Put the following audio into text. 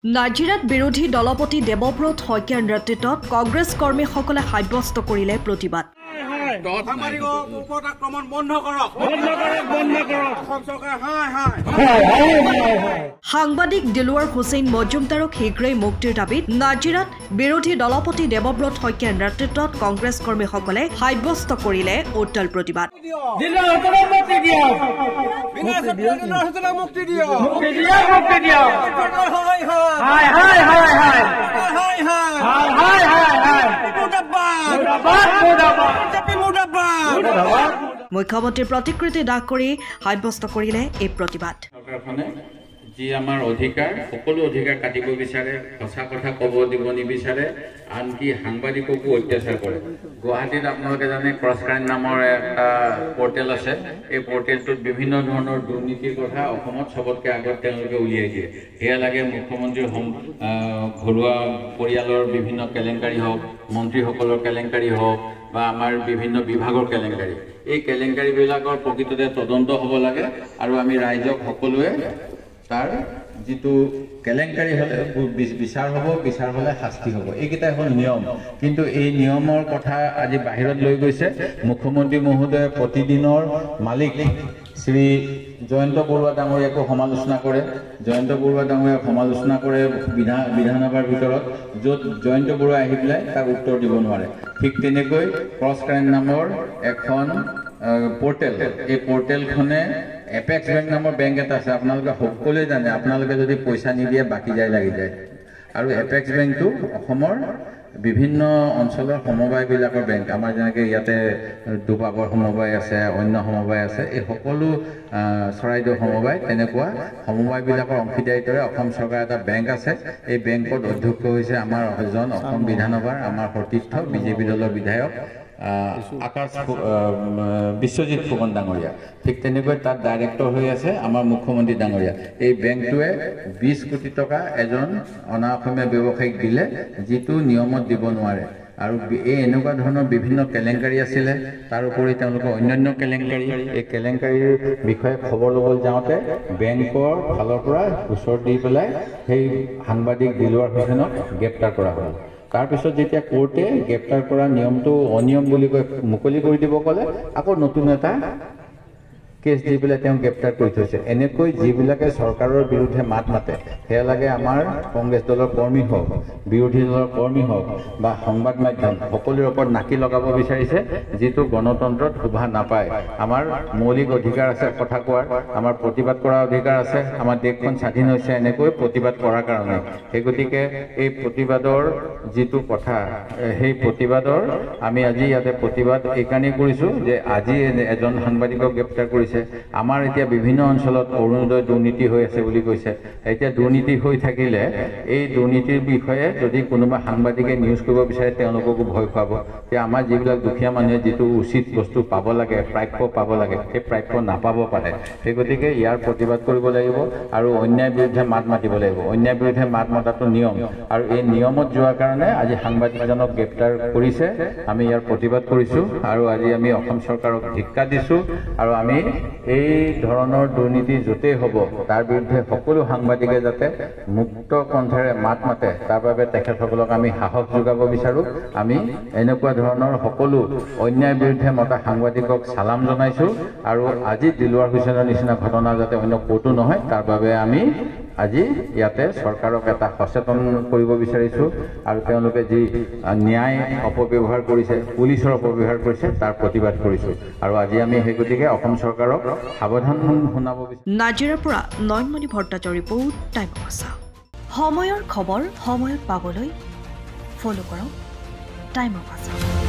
নাজিৰাত বিৰোধী দলপতি দেৱব্ৰত শইকীয়াৰ নেতৃত্বত কংগ্ৰেছ কৰ্মীসকলে সাব্যস্ত কৰিলে প্ৰতিবাদ। সাংবাদিক দিলৱাৰ হুছেইন মজুমদাৰক শীঘ্ৰেই মুক্তিৰ দাবীত নাজিৰাত বিৰোধী দলপতি দেৱব্ৰত শইকীয়াৰ নেতৃত্বত কংগ্ৰেছ কৰ্মীসকলে সাব্যস্ত কৰিলে উত্তাল প্ৰতিবাদ। মুখ্যমন্ত্ৰীৰ প্ৰতিকৃতি দাগ কৰি সাব্যস্ত কৰিলে এই প্ৰতিবাদ। যি আমাৰ অধিকাৰ সকলো অধিকাৰ কাটিব বিচাৰে, সঁচা কথা ক'ব দিব নিবিচাৰে, আনকি সাংবাদিককো অত্যাচাৰ কৰে। গুৱাহাটীত আপোনালোকে জানে ক্ৰছ কাৰেণ্ট নামৰ এটা পৰ্টেল আছে। এই পৰ্টেলটোত বিভিন্ন ধৰণৰ দুৰ্নীতিৰ কথা অসমত চবতকৈ আগত তেওঁলোকে উলিয়াই দিয়ে। সেয়া লাগে মুখ্যমন্ত্ৰীৰ ঘৰুৱা পৰিয়ালৰ বিভিন্ন কেলেংকাৰী হওক, মন্ত্ৰীসকলৰ কেলেংকাৰী হওক বা আমাৰ বিভিন্ন বিভাগৰ কেলেংকাৰী। এই কেলেংকাৰীবিলাকৰ প্ৰকৃততে তদন্ত হ'ব লাগে আৰু আমি ৰাইজক সকলোৱে তাৰ যিটো কেলেংকাৰী হ'লে বিচাৰ হ'ব, বিচাৰ হ'লে শাস্তি হ'ব, এইকেইটাই হ'ল নিয়ম। কিন্তু এই নিয়মৰ কথা আজি বাহিৰত লৈ গৈছে মুখ্যমন্ত্ৰী মহোদয়ে। প্ৰতিদিনৰ মালিক শ্ৰী জয়ন্ত বৰুৱা ডাঙৰীয়াকো সমালোচনা কৰে। জয়ন্ত বৰুৱা ডাঙৰীয়াক সমালোচনা কৰে বিধানসভাৰ ভিতৰত, য'ত জয়ন্ত বৰুৱা আহি পেলাই তাক উত্তৰ দিব নোৱাৰে। ঠিক তেনেকৈ ক্ৰছ কাৰেণ্ট নামৰ এখন পৰ্টেল, এই পৰ্টেলখনে এপেক্স বেংক নামৰ বেংক এটা আছে, আপোনালোকে সকলোৱে জানে। আপোনালোকে যদি পইচা নিদিয়ে বাকী লাগি যায়। আৰু এপেক্স বেংকটো অসমৰ বিভিন্ন অঞ্চলৰ সমবায়বিলাকৰ বেংক। আমাৰ যেনেকৈ ইয়াতে দুপাগৰ সমবায় আছে, অন্য সমবায় আছে, এই সকলো চৰাইদেউ সমবায়, তেনেকুৱা সমবায়বিলাকৰ অংশীদাৰিত্বৰে অসম চৰকাৰৰ এটা বেংক আছে। এই বেংকত অধ্যক্ষ হৈছে আমাৰ এজন অসম বিধানসভাৰ আমাৰ সতীৰ্থ বিজেপি দলৰ বিধায়ক আকাশ বিশ্বজিৎ ফুকন ডাঙৰীয়া। ঠিক তেনেকৈ তাত ডাইৰেক্টৰ হৈ আছে আমাৰ মুখ্যমন্ত্ৰী ডাঙৰীয়া। এই বেংকটোৱে 20 কোটি টকা এজন অনা অসমীয়া ব্যৱসায়ীক দিলে, যিটো নিয়মত দিব নোৱাৰে। আৰু এই এনেকুৱা ধৰণৰ বিভিন্ন কেলেংকাৰী আছিলে। তাৰোপৰি তেওঁলোকৰ অন্যান্য কেলেংকাৰী, এই কেলেংকাৰীৰ বিষয়ে খবৰ ল'বলৈ যাওঁতে বেংকৰ ফালৰ পৰা ওচৰ দি পেলাই সেই সাংবাদিক দিলৱাৰ হুছেইনক গ্ৰেপ্তাৰ কৰা হ'ল। তাৰপিছত যেতিয়া কোৰ্টে গ্ৰেপ্তাৰ কৰা নিয়মটো অনিয়ম বুলি কৈ মুকলি কৰি দিব ক'লে, আকৌ নতুন এটা কেছ দি পেলাই তেওঁক গ্ৰেপ্তাৰ কৰি থৈছে। এনেকৈ যিবিলাকে চৰকাৰৰ বিৰুদ্ধে মাত মাতে, সেয়া লাগে আমাৰ কংগ্ৰেছ দলৰ কৰ্মী হওক, বিৰোধী দলৰ কৰ্মী হওক বা সংবাদ মাধ্যম, সকলোৰে ওপৰত নাকি লগাব বিচাৰিছে, যিটো গণতন্ত্ৰত শোভা নাপায়। আমাৰ মৌলিক অধিকাৰ আছে কথা কোৱাৰ, আমাৰ প্ৰতিবাদ কৰাৰ অধিকাৰ আছে। আমাৰ দেশখন স্বাধীন হৈছে এনেকৈ প্ৰতিবাদ কৰাৰ কাৰণে। সেই গতিকে এই প্ৰতিবাদৰ যিটো কথা, সেই প্ৰতিবাদৰ আমি আজি ইয়াতে প্ৰতিবাদ এইকাৰণেই কৰিছোঁ যে আজি এজন সাংবাদিকক গ্ৰেপ্তাৰ কৰিছে। আমাৰ এতিয়া বিভিন্ন অঞ্চলত অৰুণোদয় দুৰ্নীতি হৈ আছে বুলি কৈছে। এতিয়া দুৰ্নীতি হৈ থাকিলে এই দুৰ্নীতিৰ বিষয়ে যদি কোনোবা সাংবাদিকে নিউজ কৰিব বিচাৰে, তেওঁলোককো ভয় খুৱাব যে আমাৰ যিবিলাক দুখীয়া মানুহে যিটো উচিত বস্তু পাব লাগে, প্ৰাপ্য পাব লাগে, সেই প্ৰাপ্য নাপাব পাৰে। সেই গতিকে ইয়াৰ প্ৰতিবাদ কৰিব লাগিব আৰু অন্যায়ৰ বিৰুদ্ধে মাত মাতিব লাগিব। অন্যায়ৰ বিৰুদ্ধে মাত মতাটো নিয়ম, আৰু এই নিয়মত যোৱাৰ কাৰণে আজি সাংবাদিকজনক গ্ৰেপ্তাৰ কৰিছে। আমি ইয়াৰ প্ৰতিবাদ কৰিছোঁ আৰু আজি আমি অসম চৰকাৰক ধিক্কাৰ দিছোঁ। আৰু আমি এই ধৰণৰ দুৰ্নীতি য'তেই হ'ব তাৰ বিৰুদ্ধে সকলো সাংবাদিকে যাতে মুক্ত কণ্ঠেৰে মাত মাতে, তাৰ বাবে তেখেতসকলক আমি সাহস যোগাব বিচাৰোঁ। আমি এনেকুৱা ধৰণৰ সকলো অন্যায়ৰ বিৰুদ্ধে মতা সাংবাদিকক চালাম জনাইছোঁ। আৰু আজি দিলৱাৰ হুছেইনৰ নিচিনা ঘটনা যাতে অন্য ক'তো নহয়, তাৰ বাবে আমি আজি ইয়াতে চৰকাৰক এটা সচেতন কৰিব বিচাৰিছোঁ। আৰু তেওঁলোকে যি ন্যায় অপব্যৱহাৰ কৰিছে, পুলিচৰ অপব্যৱহাৰ কৰিছে, তাৰ প্ৰতিবাদ কৰিছোঁ। আৰু আজি আমি সেই গতিকে অসম চৰকাৰক সাৱধান শুনাব বিচাৰিছোঁ। নাজিৰাৰ পৰা নয়নমণি ভট্টাচাৰ্যৰ ৰিপৰ্ট, টাইম অফ আছাম। সময়ৰ খবৰ সময়ত পাবলৈ ফ'ল' কৰক টাইম অফ আছাম।